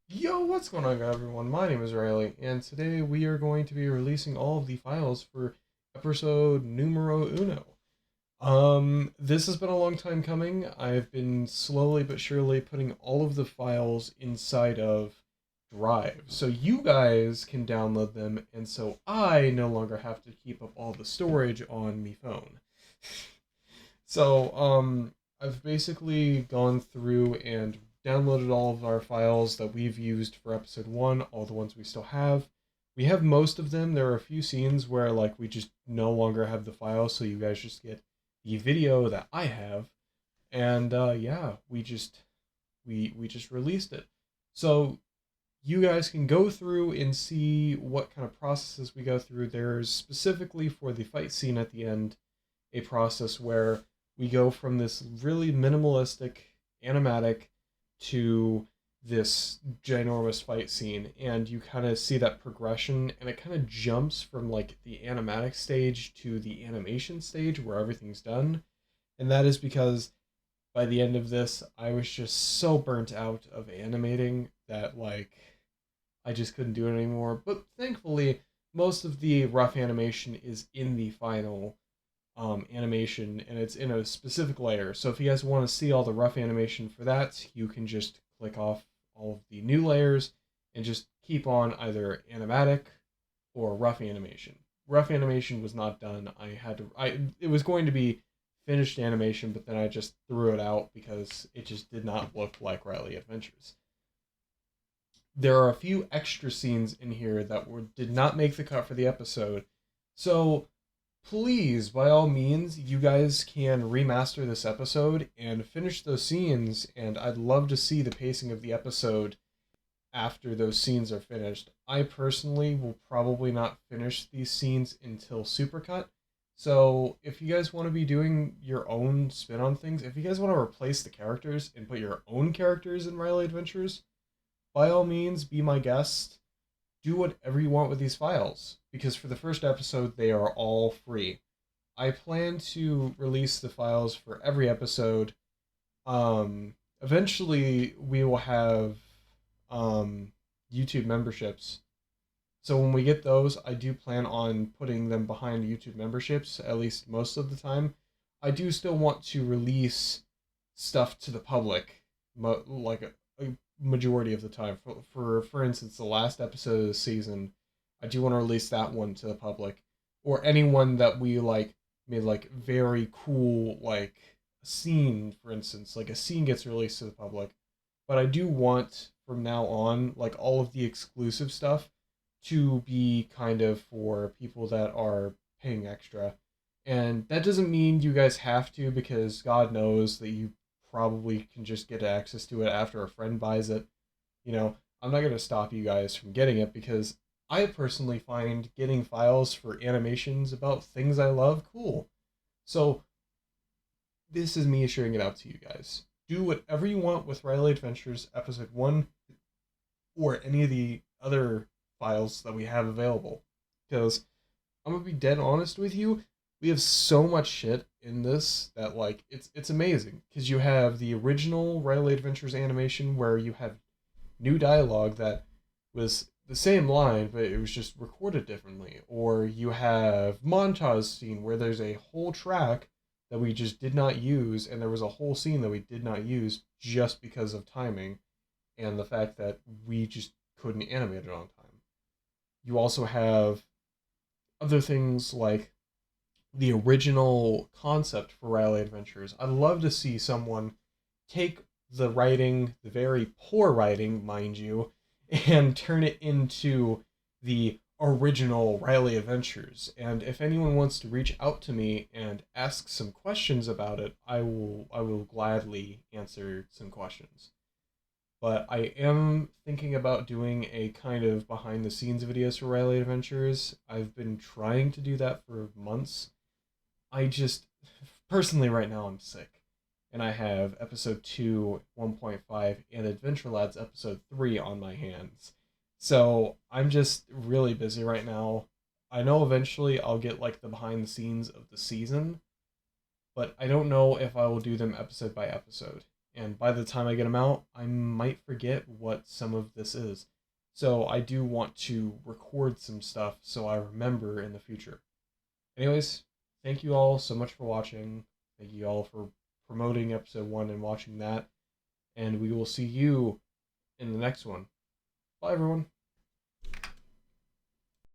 Yo, what's going on, everyone? My name is Rylee, and today we are going to be releasing all of the files for episode numero uno. This has been a long time coming. I've been slowly but surely putting all of the files inside of Drive, so you guys can download them, and so I no longer have to keep up all the storage on me phone. I've basically gone through and downloaded all of our files that we've used for episode one, all the ones we still have. We have most of them. There are a few scenes where like we just no longer have the file, so you guys just get the video that I have. And yeah, we just released it. So you guys can go through and see what kind of processes we go through. There's specifically for the fight scene at the end a process where we go from this really minimalistic animatic to this ginormous fight scene, and you kind of see that progression, and it kind of jumps from like the animatic stage to the animation stage where everything's done. And that is because by the end of this I was just so burnt out of animating that like I just couldn't do it anymore. But thankfully most of the rough animation is in the final animation, and it's in a specific layer. So if you guys want to see all the rough animation for that, you can just click off all of the new layers and just keep on either animatic or rough animation. Rough animation was not done. It was going to be finished animation, but then I just threw it out because it just did not look like RyleeAdventures. There are a few extra scenes in here that did not make the cut for the episode. So please, by all means, you guys can remaster this episode and finish those scenes, and I'd love to see the pacing of the episode after those scenes are finished. I personally will probably not finish these scenes until Supercut. So if you guys want to be doing your own spin on things, if you guys want to replace the characters and put your own characters in RyleeAdventures, by all means, be my guest. Do whatever you want with these files, because for the first episode, they are all free. I plan to release the files for every episode. Eventually, we will have YouTube memberships. So when we get those, I do plan on putting them behind YouTube memberships, at least most of the time. I do still want to release stuff to the public, like a majority of the time. For instance, the last episode of the season, I do want to release that one to the public, or anyone that we like made like very cool like scene. For instance, like a scene gets released to the public, but I do want from now on like all of the exclusive stuff to be kind of for people that are paying extra. And that doesn't mean you guys have to, because God knows that you probably can just get access to it after a friend buys it. I'm not going to stop you guys from getting it because I personally find getting files for animations about things I love cool. So this is me assuring it out to you guys. Do whatever you want with RyleeAdventures episode 1 or any of the other files that we have available. Because I'm gonna be dead honest with you, we have so much shit in this that like it's amazing. Because you have the original RyleeAdventures animation where you have new dialogue that was the same line, but it was just recorded differently. Or you have montage scene where there's a whole track that we just did not use, and there was a whole scene that we did not use just because of timing and the fact that we just couldn't animate it on time. You also have other things like the original concept for RyleeAdventures. I'd love to see someone take the writing, the very poor writing, mind you, and turn it into the original RyleeAdventures. And if anyone wants to reach out to me and ask some questions about it, I will gladly answer some questions. But I am thinking about doing a kind of behind the scenes videos for RyleeAdventures. I've been trying to do that for months. I just personally right now I'm sick, and I have episode 2, 1.5, and Adventure Lads episode 3 on my hands. So I'm just really busy right now. I know eventually I'll get like the behind the scenes of the season, but I don't know if I will do them episode by episode. And by the time I get them out, I might forget what some of this is. So I do want to record some stuff so I remember in the future. Anyways, thank you all so much for watching. Thank you all for promoting episode 1 and watching that. And we will see you in the next one. Bye, everyone.